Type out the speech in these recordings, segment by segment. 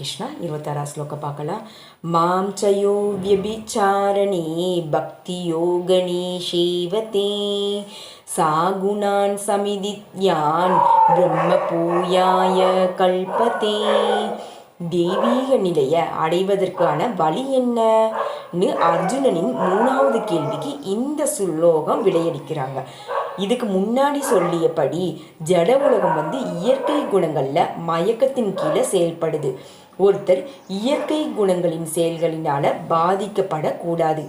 கிருஷ்ணா 26 ஸ்லோகம் பார்க்கலாம். மாம் சயோ வியபிச்சாரணே பக்தி யோகனே சேவதே சாகுணான் சமிதித்யான் பிரம்ம பூயாய கல்பதே. தெய்வீக நிலையை அடைவதற்கான வழி என்னன்னு அர்ஜுனனின் 3வது கேள்விக்கு இந்த ஸ்லோகம் விடையளிக்கிறாங்க. இதுக்கு முன்னாடி சொல்லியபடி ஜட உலகம் இயற்கை குணங்கள்ல மயக்கத்தின் கீழே செயல்படுது. ஒருத்தர் இயற்கை குணங்களின் செயல்களினால பாதிக்கப்படக்கூடாது.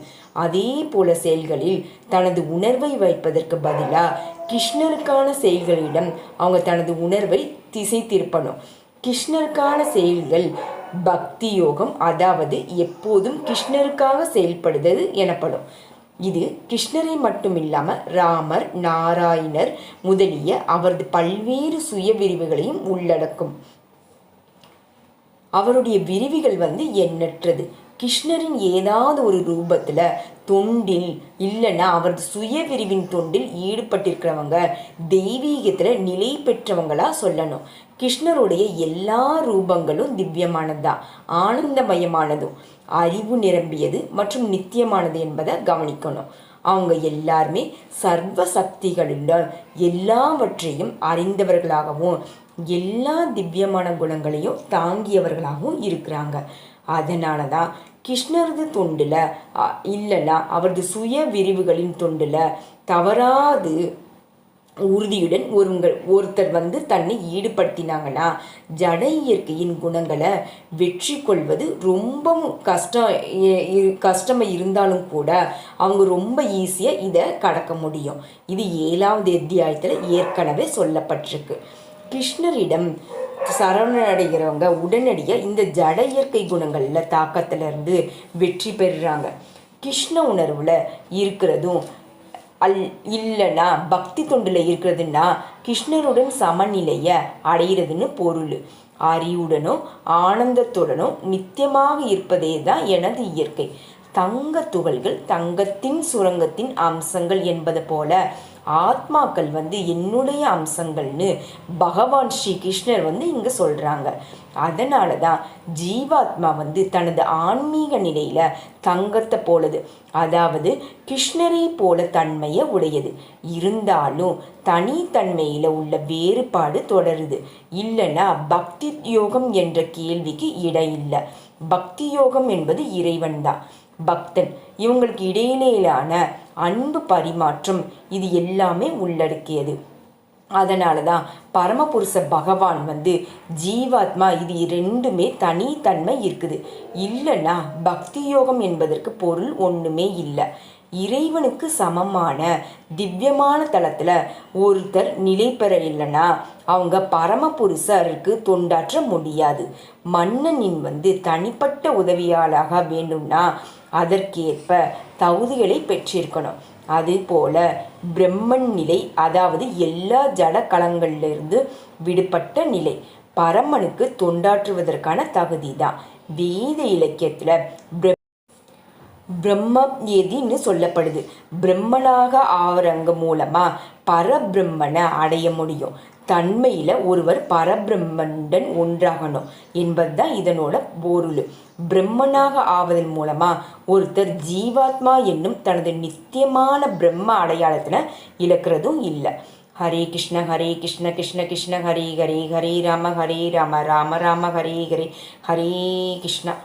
அதே போல செயல்களில் தனது உணர்வை வைப்பதற்கு பதிலாக கிருஷ்ணருக்கான செயல்களிடம் அவங்க தனது உணர்வை திசை திருப்பணும். கிருஷ்ணருக்கான செயல்கள் பக்தி யோகம், அதாவது எப்போதும் கிருஷ்ணருக்காக செயல்படுவது எனப்படும். இது கிருஷ்ணரை மட்டும் இல்லாமல் ராமர், நாராயணர் முதலிய அவரது பல்வேறு சுய விரிவுகளையும் உள்ளடக்கும். அவருடைய விரிவுகள் எண்ணற்றது. கிருஷ்ணரின் ஏதாவது ஒரு ரூபத்தில் தொண்டில் இல்லைன்னா அவரது சுய விரிவின் தொண்டில் ஈடுபட்டிருக்கிறவங்க தெய்வீகத்தில் நிலை பெற்றவங்களா சொல்லணும். கிருஷ்ணருடைய எல்லா ரூபங்களும் திவ்யமானதுதான், ஆனந்தமயமானதும் அறிவு நிரம்பியது மற்றும் நித்தியமானது என்பதை கவனிக்கணும். அவங்க எல்லாருமே சர்வ சக்திகளுடன் எல்லாவற்றையும் அறிந்தவர்களாகவும் எல்லா திவ்யமான குணங்களையும் தாங்கியவர்களாகவும் இருக்கிறாங்க. அதனால தான் கிருஷ்ணரது தொண்டில் இல்லைன்னா அவரது சுய விரிவுகளின் தொண்டில் தவறாது உறுதியுடன் ஒருத்தர் தன்னை ஈடுபடுத்தினாங்கன்னா ஜட இயற்கையின் குணங்களை வெற்றி கொள்வது ரொம்பவும் கஷ்டமாக இருந்தாலும் கூட அவங்க ரொம்ப ஈஸியாக இதை கடக்க முடியும். இது 7வது அத்தியாயத்தில் ஏற்கனவே சொல்லப்பட்டிருக்கு. கிருஷ்ணரிடம் சரணடைகிறவங்க உடனடியாக இந்த ஜட இயற்கை குணங்களில் தாக்கத்திலிருந்து வெற்றி பெறுறாங்க. கிருஷ்ண உணர்வில் இருக்கிறதும் இல்லைன்னா பக்தி தொண்டில் இருக்கிறதுன்னா கிருஷ்ணருடன் சமநிலையை அடைகிறதுன்னு பொருள். அறிவுடனும் ஆனந்தத்துடனும் நித்தியமாக இருப்பதே தான் எனது இயற்கை. தங்க துகள்கள் தங்கத்தின் சுரங்கத்தின் அம்சங்கள் என்பது போல ஆத்மாக்கள் என்னுடைய அம்சங்கள்னு பகவான் ஸ்ரீ கிருஷ்ணர் இங்கே சொல்கிறாங்க. அதனால தான் ஜீவாத்மா தனது ஆன்மீக நிலையில் தங்கத்தை போலது, அதாவது கிருஷ்ணரை போல தன்மையை உடையது. இருந்தாலும் தனித்தன்மையில் உள்ள வேறுபாடு தொடருது. இல்லைன்னா பக்தி யோகம் என்ற கேள்விக்கு இடம் இல்லை. பக்தி யோகம் என்பது இறைவன் தான், பக்தன். இவங்களுக்கு இடையிலான அன்பு பரிமாற்றம் இது எல்லாமே உள்ளடக்கியது. அதனால தான் பரமபுருஷ பகவான் ஜீவாத்மா இது ரெண்டுமே தனித்தன்மை இருக்குது. இல்லைன்னா பக்தி யோகம் என்பதற்கு பொருள் ஒன்றுமே இல்லை. இறைவனுக்கு சமமான திவ்யமான தளத்தில் ஒருத்தர் நிலை பெற இல்லைன்னா அவங்க பரமபுருஷருக்கு தொண்டாற்ற முடியாது. மன்னனின் தனிப்பட்ட உதவியாளாக வேண்டும்னா அதற்கேற்ப தகுதிகளை பெற்றிருக்கணும். அதுபோல பிரம்மன் நிலை, அதாவது எல்லா ஜட கலங்களிலிருந்து விடுபட்ட நிலை, பரமனுக்கு தொண்டாற்றுவதற்கான தகுதி தான். வேத இலக்கியத்தில் பிரம்மயதின்னு சொல்லப்படுது. பிரம்மனாக ஆவரங்க மூலமாக பரபிரம்மனை அடைய முடியும். தன்மையில் ஒருவர் பரபிரம்மனுடன் ஒன்றாகணும் என்பது தான் இதனோட பொருள். பிரம்மனாக ஆவதன் மூலமாக ஒருத்தர் ஜீவாத்மா என்னும் தனது நித்தியமான பிரம்ம அடையாளத்தில் இழக்கிறதும் இல்லை. ஹரே கிருஷ்ண கிருஷ்ண கிருஷ்ண ஹரே ஹரே, ஹரே ராம ராம ராம ஹரே ஹரே, ஹரே கிருஷ்ணா.